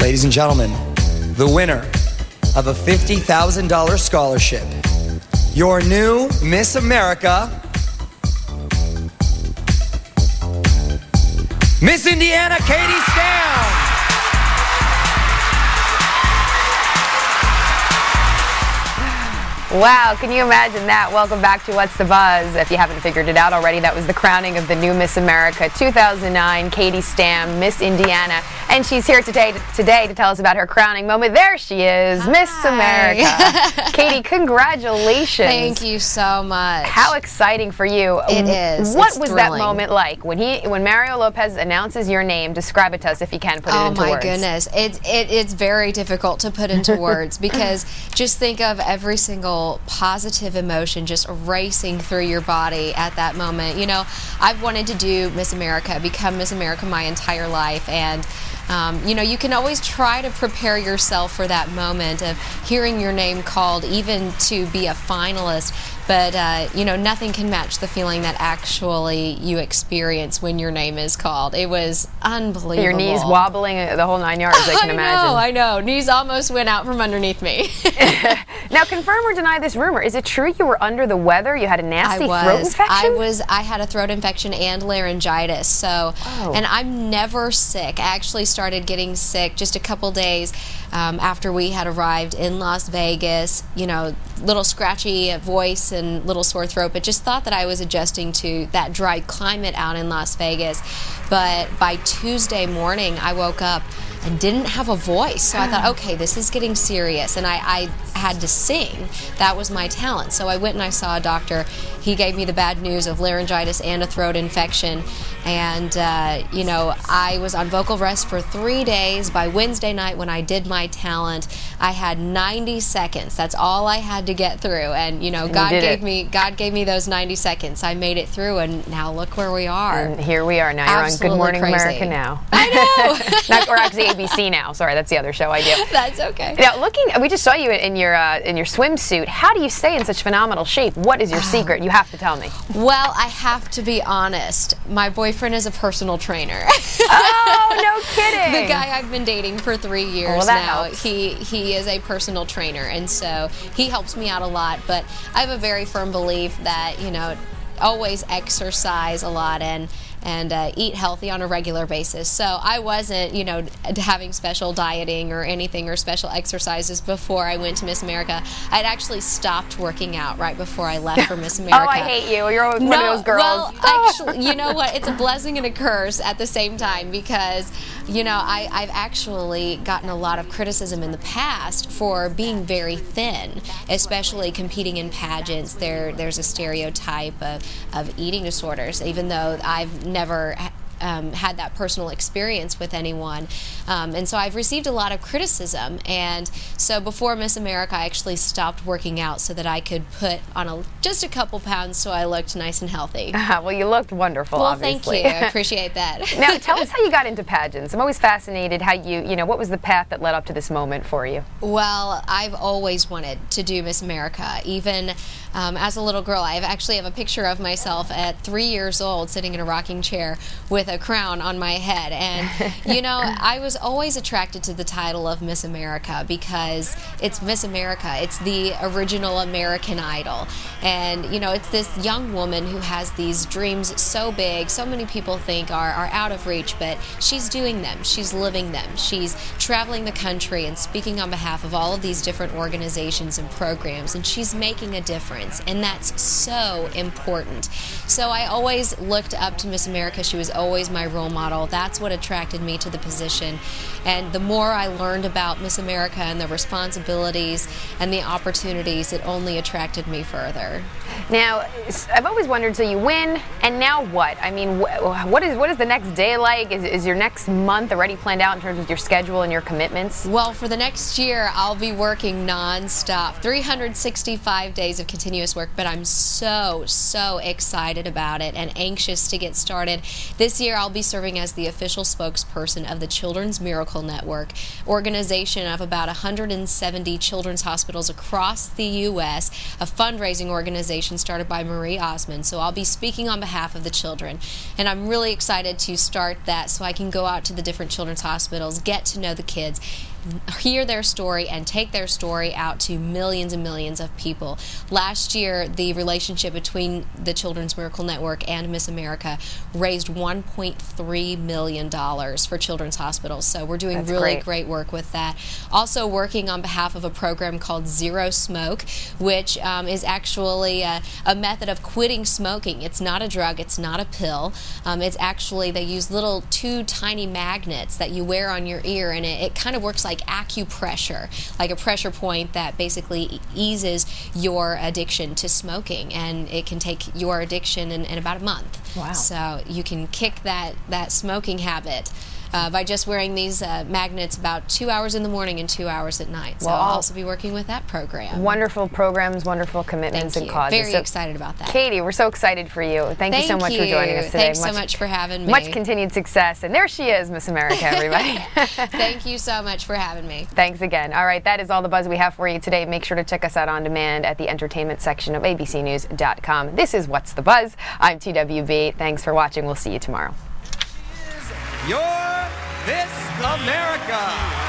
Ladies and gentlemen, the winner of a $50,000 scholarship, your new Miss America, Miss Indiana, Katie Stam. Wow, can you imagine that? Welcome back to What's the Buzz. If you haven't figured it out already, that was the crowning of the new Miss America 2009, Katie Stam, Miss Indiana. And she's here today to tell us about her crowning moment. There she is, Hi. Miss America. Katie, congratulations. Thank you so much. How exciting for you. It is. What it's was thrilling. that moment like? When Mario Lopez announces your name, describe it to us if you can, put it into words. Oh my goodness. It's very difficult to put into words because just think of every single positive emotion just racing through your body at that moment. You know, I've wanted to do Miss America, become Miss America my entire life, and you know, you can always try to prepare yourself for that moment of hearing your name called, even to be a finalist. But, you know, nothing can match the feeling that actually you experience when your name is called. It was unbelievable. Your knees wobbling the whole 9 yards, I can imagine. I know. Knees almost went out from underneath me. Now, confirm or deny this rumor. Is it true you were under the weather? You had a nasty throat infection? I had a throat infection and laryngitis. So, and I'm never sick. I actually started getting sick just a couple days after we had arrived in Las Vegas. You know, little scratchy voice and little sore throat, but just thought that I was adjusting to that dry climate out in Las Vegas. But by Tuesday morning, I woke up and didn't have a voice. So I thought, okay, this is getting serious. And I had to sing. That was my talent. So I went and I saw a doctor. He gave me the bad news of laryngitis and a throat infection. And, you know, I was on vocal rest for 3 days. By Wednesday night when I did my talent, I had 90 seconds. That's all I had to get through. And, you know, God gave me those 90 seconds. I made it through, and now look where we are. And here we are. Now Absolutely you're on Good Morning crazy. America now. I know. Or actually ABC now. Sorry, that's the other show I do. That's okay. Now, we just saw you in your swimsuit. How do you stay in such phenomenal shape? What is your secret? You have to tell me. Well, I have to be honest. My boyfriend is a personal trainer. Oh, no kidding. The guy I've been dating for 3 years well, that now. helps. He is a personal trainer, and so he helps me out a lot. But I have a very firm belief that, you know, always exercise a lot and eat healthy on a regular basis. So I wasn't, you know, having special dieting or anything or special exercises before I went to Miss America. I'd actually stopped working out right before I left for Miss America. Oh, I hate you. You're one of those girls. Well, actually, you know what? It's a blessing and a curse at the same time because, you know, I've actually gotten a lot of criticism in the past for being very thin, especially competing in pageants. There's a stereotype of eating disorders, even though I've never had that personal experience with anyone. And so I've received a lot of criticism. And so before Miss America, I actually stopped working out so that I could put on just a couple pounds so I looked nice and healthy. Well, you looked wonderful, well, obviously. thank you. I appreciate that. Now, tell us how you got into pageants. I'm always fascinated how you know, what was the path that led up to this moment for you? Well, I've always wanted to do Miss America. Even as a little girl, I actually have a picture of myself at 3 years old sitting in a rocking chair with a crown on my head. And, you know, I was always attracted to the title of Miss America because it's Miss America. It's the original American Idol. And, you know, it's this young woman who has these dreams so big, so many people think are out of reach, but she's doing them. She's living them. She's traveling the country and speaking on behalf of all of these different organizations and programs, and she's making a difference, and that's so important. So I always looked up to Miss America. She was always my role model. That's what attracted me to the position. And the more I learned about Miss America and the responsibilities and the opportunities, it only attracted me further. Now, I've always wondered, so you win, and now what? I mean, what is the next day like? Is your next month already planned out in terms of your schedule and your commitments? Well, for the next year, I'll be working non-stop, 365 days of continuous work, but I'm so excited about it and anxious to get started. This year, year, I'll be serving as the official spokesperson of the Children's Miracle Network, organization of about 170 children's hospitals across the U.S., a fundraising organization started by Marie Osmond. So I'll be speaking on behalf of the children, and I'm really excited to start that so I can go out to the different children's hospitals, get to know the kids, hear their story, and take their story out to millions and millions of people. Last year, the relationship between the Children's Miracle Network and Miss America raised $1.3 million for children's hospitals. So we're doing really great work with that. Also working on behalf of a program called Zero Smoke, which is actually a method of quitting smoking. It's not a drug, it's not a pill. It's actually, they use little 2 tiny magnets that you wear on your ear, and it kind of works like acupressure, like a pressure point that basically eases your addiction to smoking, and it can take your addiction in about a month. Wow. So you can kick that smoking habit by just wearing these magnets about 2 hours in the morning and 2 hours at night. So I'll also be working with that program. Wonderful programs, wonderful commitments and causes. Very excited about that. Katie, we're so excited for you. Thank you so much for joining us today. Thanks so much for having me. Much continued success. And there she is, Miss America, everybody. Thank you so much for having me. Thanks again. All right, that is all the buzz we have for you today. Make sure to check us out on demand at the entertainment section of abcnews.com. This is What's the Buzz? I'm TWB. Thanks for watching. We'll see you tomorrow. Your Miss America.